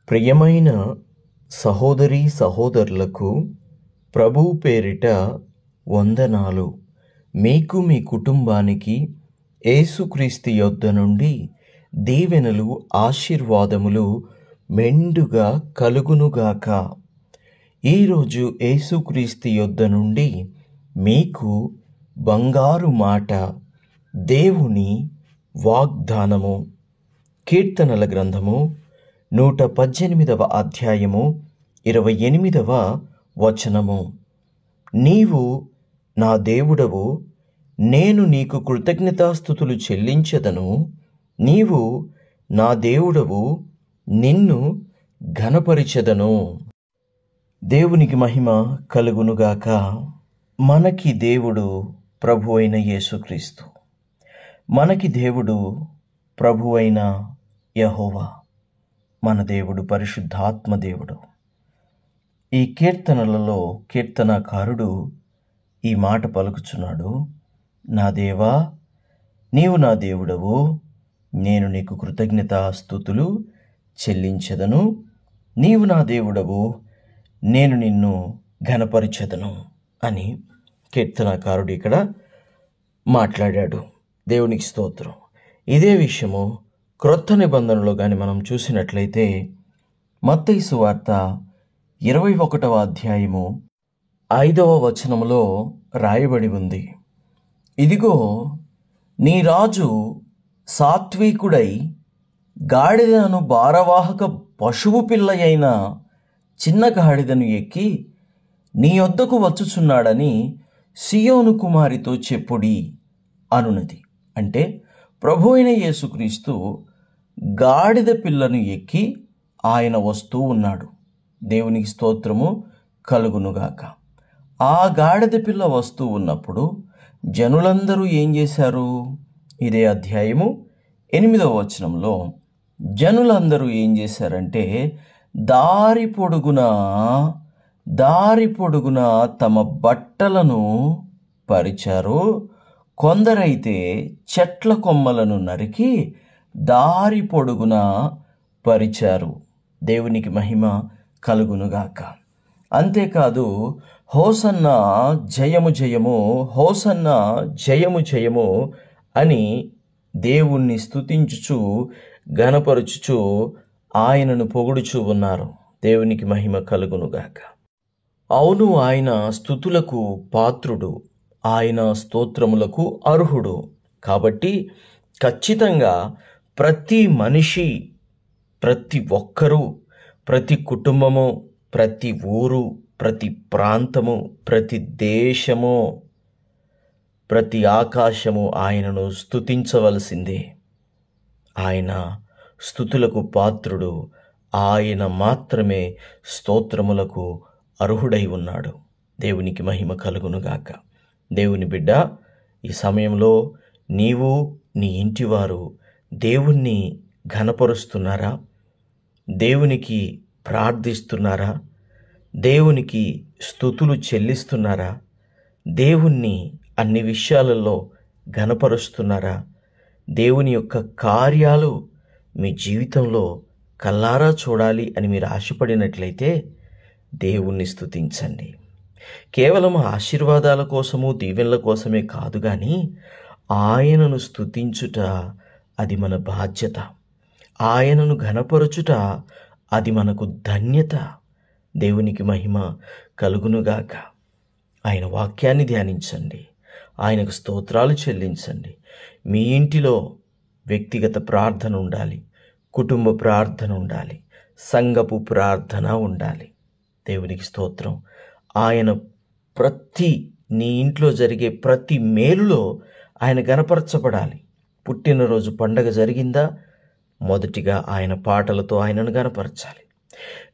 ప్రియమైన సహోదరీ సహోదరులకు ప్రభువు పేరిట వందనాలు. మీకు మీ కుటుంబానికి యేసుక్రీస్తు యొద్ద నుండి దీవెనలు ఆశీర్వాదములు మెండుగా కలుగునుగాక. ఈరోజు యేసుక్రీస్తు యొద్ద నుండి మీకు బంగారు మాట, దేవుని వాగ్దానము. కీర్తనల గ్రంథము 118వ అధ్యాయము 28వ వచనము. నీవు నా దేవుడవు, నేను నీకు కృతజ్ఞతాస్తుతులు చెల్లించెదను. నీవు నా దేవుడవు, నిన్ను ఘనపరిచెదను. దేవునికి మహిమ కలుగునుగాక. మనకి దేవుడు ప్రభు అయిన యేసుక్రీస్తు. మనకి దేవుడు ప్రభు అయిన యెహోవా. మన దేవుడు పరిశుద్ధాత్మ దేవుడు. ఈ కీర్తనలలో కీర్తనకారుడు ఈ మాట పలుకుచున్నాడు. నా దేవా, నీవు నా దేవుడవు, నేను నీకు కృతజ్ఞతాస్తుతులు చెల్లించెదను. నీవు నా దేవుడవు, నేను నిన్ను ఘనపరిచెదను అని కీర్తనకారుడు ఇక్కడ మాట్లాడాడు. దేవునికి స్తోత్రం. ఇదే విషయము క్రొత్త నిబంధనలో కానీ మనం చూసినట్లయితే మత్తయి సువార్త 21వ అధ్యాయము 5వ వచనములో రాయబడి ఉంది. ఇదిగో, నీ రాజు సాత్వికుడై గాడిదను భారవాహక పశువు పిల్ల అయిన చిన్న గాడిదను ఎక్కి నీ యొద్దకు వచ్చుచున్నాడని సియోను కుమారితో చెప్పుడి అనునది. అంటే ప్రభు అయిన యేసుక్రీస్తు గాడిద పిల్లను ఎక్కి ఆయన వస్తూ ఉన్నాడు. దేవునికి స్తోత్రము కలుగునుగాక. ఆ గాడిద పిల్ల వస్తూ ఉన్నప్పుడు జనులందరూ ఏం చేశారు? ఇదే అధ్యాయము 8వ వచనంలో జనులందరూ ఏం చేశారంటే దారి పొడుగున తమ బట్టలను పరిచారు. కొందరైతే చెట్ల కొమ్మలను నరికి దారి పొడుగున పరిచారు. దేవునికి మహిమ కలుగునుగాక. అంతేకాదు, హోసన్న జయము జయము, హోసన్న జయము జయము అని దేవుణ్ణి స్తుతించుచు ఘనపరుచుచు ఆయనను పొగుడుచూ ఉన్నారు. దేవునికి మహిమ కలుగునుగాక. అవును, ఆయన స్తుతులకు పాత్రుడు, ఆయన స్తోత్రములకు అర్హుడు. కాబట్టి ఖచ్చితంగా ప్రతి మనిషి, ప్రతి ఒక్కరూ, ప్రతి కుటుంబము, ప్రతి ఊరు, ప్రతి ప్రాంతము, ప్రతి దేశము, ప్రతి ఆకాశము ఆయనను స్తుతించవలసిందే. ఆయన స్తుతులకు పాత్రుడు. ఆయన మాత్రమే స్తోత్రములకు అర్హుడై ఉన్నాడు. దేవునికి మహిమ కలుగునుగాక. దేవుని బిడ్డ, ఈ సమయంలో నీవు, నీ ఇంటివారు దేవుణ్ణి ఘనపరుస్తున్నారా? దేవునికి ప్రార్థిస్తున్నారా? దేవునికి స్తుతులు చెల్లిస్తున్నారా? దేవుణ్ణి అన్ని విషయాలలో ఘనపరుస్తున్నారా? దేవుని యొక్క కార్యాలు మీ జీవితంలో కల్లారా చూడాలి అని మీరు ఆశపడినట్లయితే దేవుణ్ణి స్తుతించండి. కేవలం ఆశీర్వాదాల కోసము, దీవెనల కోసమే కాదు, కానీ ఆయనను స్తుతించుట అది మన బాధ్యత. ఆయనను ఘనపరచుట అది మనకు ధన్యత. దేవునికి మహిమ కలుగునుగాక. ఆయన వాక్యాన్ని ధ్యానించండి, ఆయనకు స్తోత్రాలు చెల్లించండి. మీ ఇంటిలో వ్యక్తిగత ప్రార్థన ఉండాలి, కుటుంబ ప్రార్థన ఉండాలి, సంఘపు ప్రార్థన ఉండాలి. దేవునికి స్తోత్రం. ఆయన నీ ఇంట్లో జరిగే ప్రతి మేలులో ఆయన గనపరచబడాలి. పుట్టినరోజు పండగ జరిగిందా, మొదటిగా ఆయన పాటలతో ఆయనను గనపరచాలి.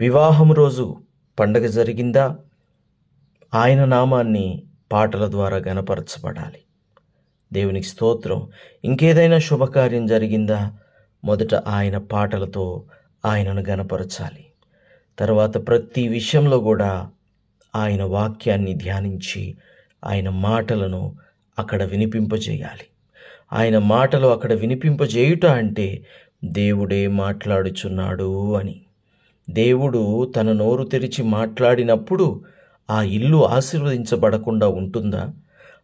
వివాహం రోజు పండగ జరిగిందా, ఆయన నామాన్ని పాటల ద్వారా గనపరచబడాలి. దేవునికి స్తోత్రం. ఇంకేదైనా శుభకార్యం జరిగిందా, మొదట ఆయన పాటలతో ఆయనను గనపరచాలి. తర్వాత ప్రతి విషయంలో కూడా ఆయన వాక్యాన్ని ధ్యానించి ఆయన మాటలను అక్కడ వినిపింపజేయాలి. ఆయన మాటలు అక్కడ వినిపింపజేయుట అంటే దేవుడే మాట్లాడుచున్నాడు అని. దేవుడు తన నోరు తెరిచి మాట్లాడినప్పుడు ఆ ఇల్లు ఆశీర్వదించబడకుండా ఉంటుందా?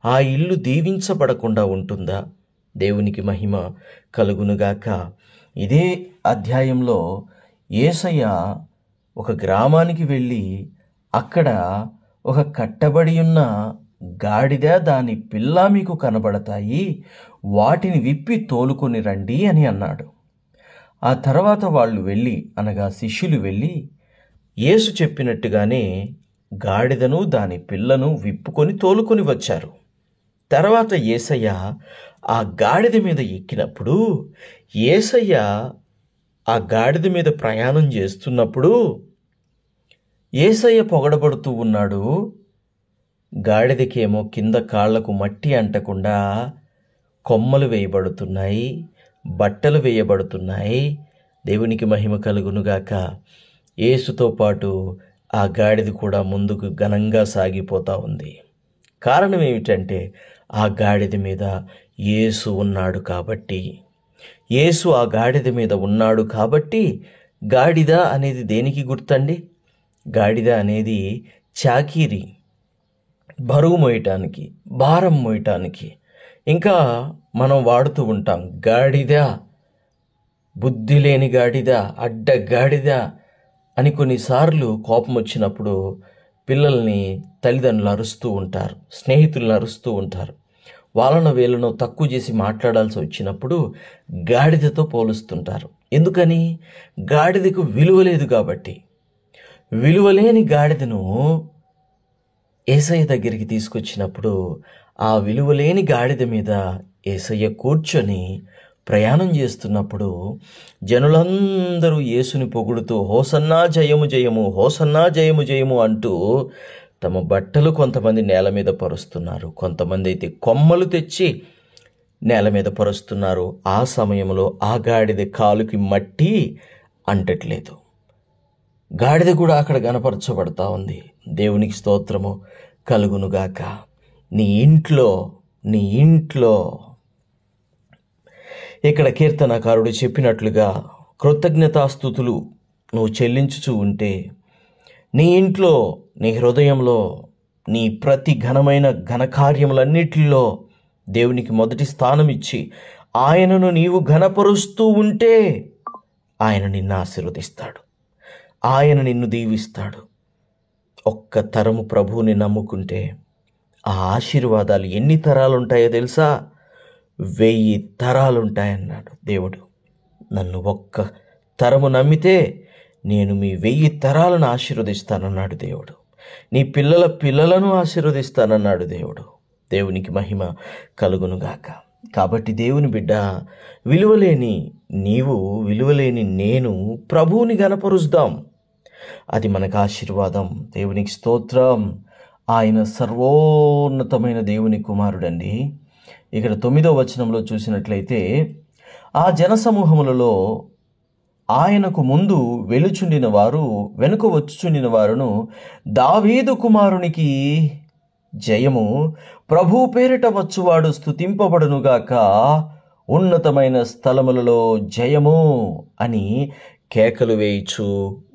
ఆ ఇల్లు దీవించబడకుండా ఉంటుందా? దేవునికి మహిమ కలుగునుగాక. ఇదే అధ్యాయంలో యేసయ్య ఒక గ్రామానికి వెళ్ళి అక్కడ ఒక కట్టబడి ఉన్న గాడిద, దాని పిల్ల మీకు కనబడతాయి, వాటిని విప్పి తోలుకొని రండి అని అన్నాడు. ఆ తర్వాత వాళ్ళు వెళ్ళి, అనగా శిష్యులు వెళ్ళి యేసు చెప్పినట్టుగానే గాడిదను దాని పిల్లను విప్పుకొని తోలుకొని వచ్చారు. తర్వాత యేసయ్య ఆ గాడిద మీద ఎక్కినప్పుడు, యేసయ్య ఆ గాడిద మీద ప్రయాణం చేస్తున్నప్పుడు యేసయ్య పొగడబడుతూ ఉన్నాడు. గాడిదకేమో కింద కాళ్లకు మట్టి అంటకుండా కొమ్మలు వేయబడుతున్నాయి, బట్టలు వేయబడుతున్నాయి. దేవునికి మహిమ కలుగునుగాక. యేసుతో పాటు ఆ గాడిద కూడా ముందుకు ఘనంగా సాగిపోతూ ఉంది. కారణం ఏమిటంటే ఆ గాడిద మీద యేసు ఉన్నాడు కాబట్టి. యేసు ఆ గాడిద మీద ఉన్నాడు కాబట్టి. గాడిద అనేది దేనికి గుర్తండి? గాడిద అనేది చాకిరి, బరువు మోయటానికి, భారం మోయటానికి. ఇంకా మనం వాడుతూ ఉంటాం గాడిద, బుద్ధి లేని గాడిద, అడ్డ గాడిద అని. కొన్నిసార్లు కోపం వచ్చినప్పుడు పిల్లల్ని తల్లిదండ్రులు అరుస్తూ ఉంటారు, స్నేహితులను అరుస్తూ ఉంటారు. వాళ్ళను వీళ్ళను తక్కువ చేసి మాట్లాడాల్సి వచ్చినప్పుడు గాడిదతో పోలుస్తుంటారు. ఎందుకని? గాడిదకు విలువ లేదు కాబట్టి. విలువలేని గాడిదను యేసయ్య దగ్గరికి తీసుకొచ్చినప్పుడు ఆ విలువలేని గాడిద మీద యేసయ్య కూర్చొని ప్రయాణం చేస్తున్నప్పుడు జనులందరూ యేసుని పొగుడుతూ హోసన్నా జయము జయము, హోసన్నా జయము జయము అంటూ తమ బట్టలు కొంతమంది నేల మీద పరుస్తున్నారు, కొంతమంది అయితే కొమ్మలు తెచ్చి నేల మీద పరుస్తున్నారు. ఆ సమయంలో ఆ గాడిద కాలుకి మట్టి అంటట్లేదు. గాడిద కూడా అక్కడ గనపరచబడతా ఉంది. దేవునికి స్తోత్రము కలుగునుగాక. నీ ఇంట్లో ఇక్కడ కీర్తనకారుడు చెప్పినట్లుగా కృతజ్ఞతాస్తుతులు నువ్వు చెల్లించుచూ ఉంటే, నీ ఇంట్లో, నీ హృదయంలో, నీ ప్రతి ఘనమైన ఘనకార్యములన్నిటిలో దేవునికి మొదటి స్థానం ఇచ్చి ఆయనను నీవు ఘనపరుస్తూ ఉంటే ఆయన నిన్ను ఆశీర్వదిస్తాడు, ఆయన నిన్ను దీవిస్తాడు. ఒక్క తరము ప్రభువుని నమ్ముకుంటే ఆ ఆశీర్వాదాలు ఎన్ని తరాలు ఉంటాయో తెలుసా? 1000 తరాలుంటాయన్నాడు దేవుడు. నన్ను ఒక్క తరము నమ్మితే నేను మీ 1000 తరాలను ఆశీర్వదిస్తానన్నాడు దేవుడు. నీ పిల్లల పిల్లలను ఆశీర్వదిస్తానన్నాడు దేవుడు. దేవునికి మహిమ కలుగునుగాక. కాబట్టి దేవుని బిడ్డ, విలువలేని నీవు, విలువలేని నేను ప్రభువుని గనపరుస్తాం. అది మనకు ఆశీర్వాదం. దేవునికి స్తోత్రం. ఆయన సర్వోన్నతమైన దేవుని కుమారుడండి. ఇక్కడ 9వ వచనంలో చూసినట్లయితే, ఆ జనసమూహములలో ఆయనకు ముందు వెలుచుండిన వారు వెనుక వచ్చుచుండిన వారును, దావీదు కుమారునికి జయము, ప్రభు పేరిట వచ్చువాడు స్తుతింపబడునుగాక, ఉన్నతమైన స్థలములలో జయము అని కేకలు వేయిచు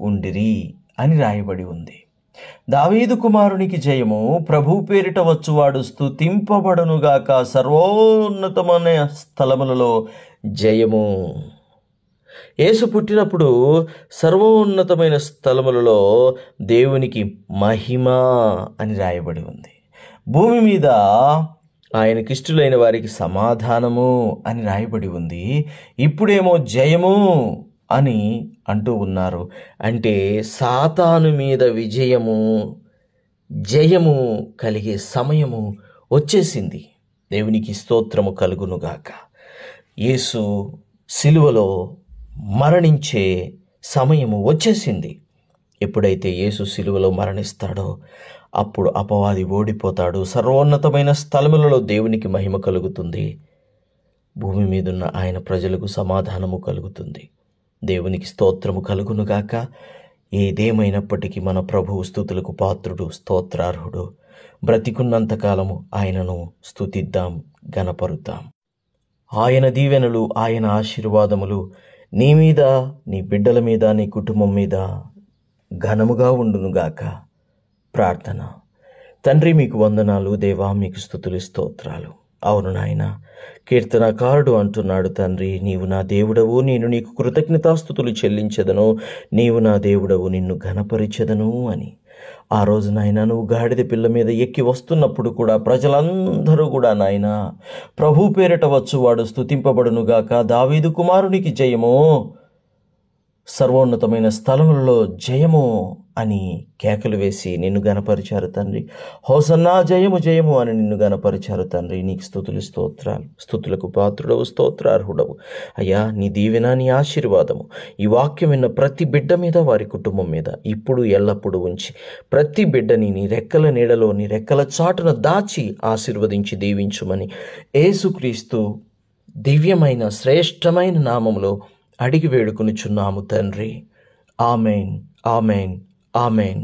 ఉండిరి అని రాయబడి ఉంది. దావీదు కుమారునికి జయము, ప్రభు పేరిట వచ్చువాడు స్తుతింపబడునుగాక, సర్వోన్నతమైన స్థలములలో జయము. యేసు పుట్టినప్పుడు సర్వోన్నతమైన స్థలములలో దేవునికి మహిమ అని రాయబడి ఉంది. భూమి మీద ఆయనకిష్టులైన వారికి సమాధానము అని రాయబడి ఉంది. ఇప్పుడేమో జయము అని అంటూ ఉన్నారు. అంటే సాతాను మీద జయము కలిగే సమయము వచ్చేసింది. దేవునికి స్తోత్రము కలుగునుగాక. యేసు సిలువలో మరణించే సమయము వచ్చేసింది. ఎప్పుడైతే యేసు సిలువలో మరణిస్తాడో అప్పుడు అపవాది ఓడిపోతాడు. సర్వోన్నతమైన స్థలములలో దేవునికి మహిమ కలుగుతుంది. భూమి మీదున్న ఆయన ప్రజలకు సమాధానము కలుగుతుంది. దేవునికి స్తోత్రము కలుగునుగాక. ఏదేమైనప్పటికీ మన ప్రభువు స్తుతులకు పాత్రుడు, స్తోత్రార్హుడు. బ్రతికున్నంతకాలము ఆయనను స్తుతిద్దాం, గణపరుద్దాం. ఆయన దీవెనలు, ఆయన ఆశీర్వాదములు నీ మీద, నీ బిడ్డల మీద, నీ కుటుంబం మీద ఘనముగా ఉండునుగాక. ప్రార్థన. తండ్రి, మీకు వందనాలు. దేవా, మీకు స్తుతులు, స్తోత్రాలు. అవును నాయన, కీర్తనకారుడు అంటున్నాడు, తండ్రి నీవు నా దేవుడవు, నేను నీకు కృతజ్ఞతాస్తుతులు చెల్లించెదను, నీవు నా దేవుడవు, నిన్ను ఘనపరిచెదను అని. ఆ రోజు నాయన నువ్వు గాడిద పిల్ల మీద ఎక్కి వస్తున్నప్పుడు కూడా ప్రజలందరూ కూడా నాయన ప్రభు పేరిట వచ్చువాడు స్తుతింపబడునుగాక, దావీదు కుమారునికి జయము, సర్వోన్నతమైన స్థలములలో జయము అని కేకలు వేసి నిన్ను గనపరిచారు తండ్రి. హోసన్నా జయము జయము అని నిన్ను గనపరిచారు తండ్రి. నీకు స్తుతులు, స్తోత్రాలు. స్తుతులకు పాత్రుడవు, స్తోత్రార్హుడవు. అయ్యా, నీ దీవెన, నీ ఆశీర్వాదము ఈ వాక్యం విన్న ప్రతి బిడ్డ మీద, వారి కుటుంబం మీద ఇప్పుడు ఎల్లప్పుడూ ఉంచి ప్రతి బిడ్డని నీ రెక్కల నీడలో, నీ రెక్కల చాటున దాచి ఆశీర్వదించి దీవించుమని యేసుక్రీస్తు దివ్యమైన శ్రేష్టమైన నామములో అడిగి వేడుకొనుచున్నాము తండ్రి. Amen, amen, amen.